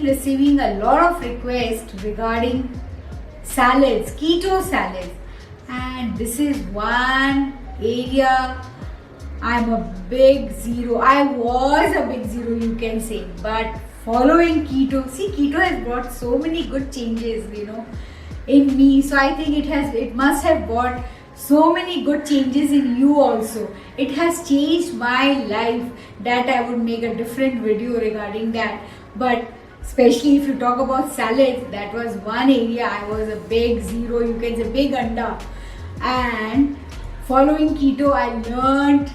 receiving a lot of requests regarding salads, keto salads, and this is one area I'm a big zero. I was a big zero, you can say, but following keto, see, keto has brought so many good changes, in me. So I think it must have brought so many good changes in you also. It has changed my life that I would make a different video regarding that. But especially if you talk about salads, that was one area I was a big zero, you can say big under. And following keto, I learned,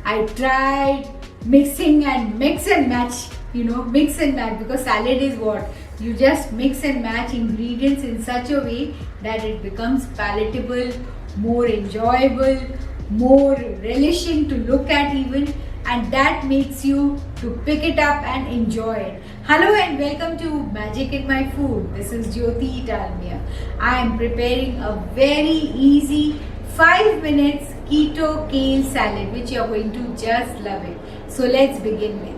I tried mix and match, mix and match, because salad is what? You just mix and match ingredients in such a way that it becomes palatable, more enjoyable, more relishing to look at even, and that makes you to pick it up and enjoy it. Hello and welcome to Magic in My Food. This is Jyoti Dalmia. I am preparing a very easy 5 minutes keto kale salad which you are going to just love it. So let's begin with it.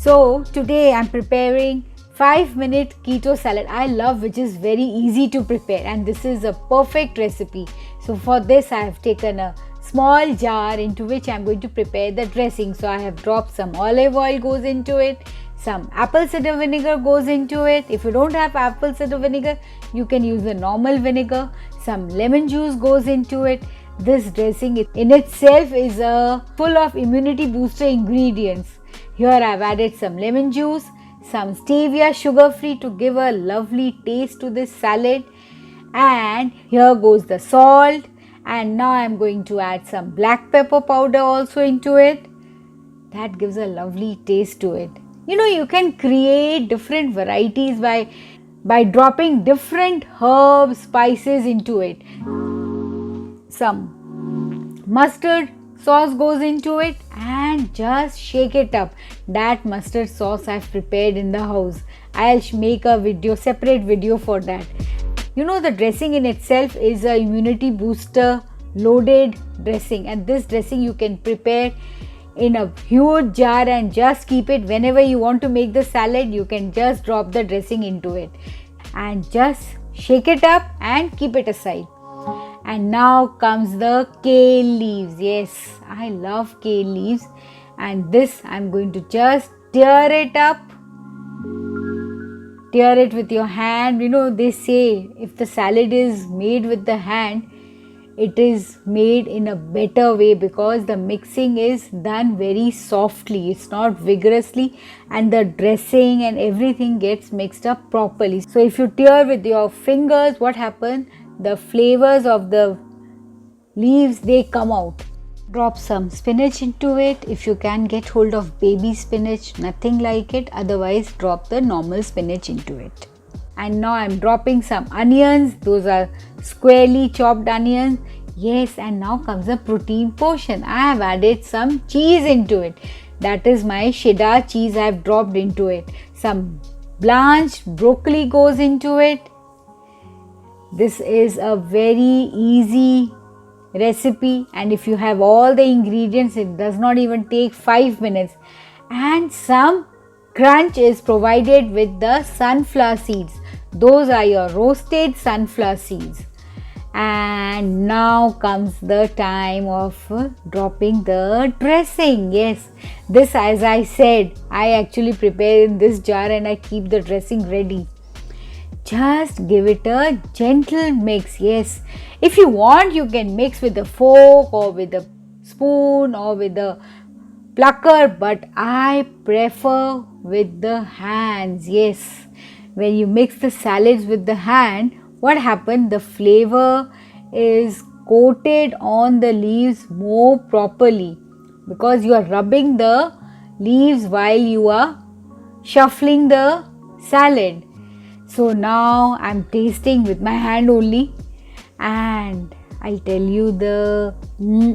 So today I'm preparing 5-minute keto salad I love, which is very easy to prepare, and this is a perfect recipe. So for this I have taken a small jar into which I'm going to prepare the dressing. So I have dropped some olive oil goes into it, some apple cider vinegar goes into it. If you don't have apple cider vinegar, you can use the normal vinegar. Some lemon juice goes into it. This dressing in itself is full of immunity booster ingredients. Here I have added some lemon juice, some stevia sugar-free to give a lovely taste to this salad, and here goes the salt, and now I am going to add some black pepper powder also into it. That gives a lovely taste to it. You can create different varieties by dropping different herbs, spices into it. Some mustard sauce goes into it and just shake it up. That mustard sauce I've prepared in the house. I'll make a separate video for that. The dressing in itself is a immunity booster loaded dressing, and this dressing you can prepare in a huge jar and just keep it. Whenever you want to make the salad, you can just drop the dressing into it and just shake it up and keep it aside. And now comes the kale leaves. Yes, I love kale leaves, and this I'm going to just tear it up. Tear it with your hand. They say if the salad is made with the hand, it is made in a better way because the mixing is done very softly. It's not vigorously, and the dressing and everything gets mixed up properly. So if you tear with your fingers, what happens? The flavors of the leaves, they come out. Drop some spinach into it. If you can get hold of baby spinach, nothing like it. Otherwise, drop the normal spinach into it. And now I'm dropping some onions. Those are squarely chopped onions. Yes, and now comes the protein portion. I have added some cheese into it. That is my cheddar cheese I have dropped into it. Some blanched broccoli goes into it. This is a very easy recipe, and if you have all the ingredients, it does not even take 5 minutes. And some crunch is provided with the sunflower seeds. Those are your roasted sunflower seeds. And now comes the time of dropping the dressing. Yes, this, as I said, I actually prepare in this jar and I keep the dressing ready. Just give it a gentle mix. Yes, if you want, you can mix with a fork or with a spoon or with a plucker, but I prefer with the hands. Yes, when you mix the salads with the hand, what happens? The flavor is coated on the leaves more properly because you are rubbing the leaves while you are shuffling the salad. So now I'm tasting with my hand only, and I'll tell you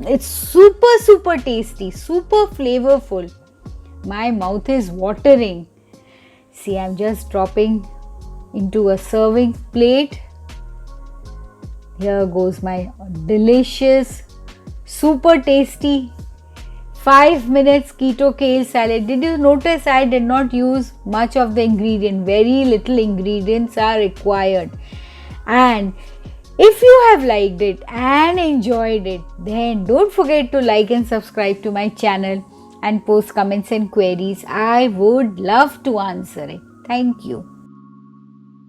it's super tasty, super flavorful. My mouth is watering. See, I'm just dropping into a serving plate. Here goes my delicious, super tasty 5 minutes keto kale salad. Did you notice I did not use much of the ingredient? Very little ingredients are required. And if you have liked it and enjoyed it, then don't forget to like and subscribe to my channel and post comments and queries. I would love to answer it. Thank you.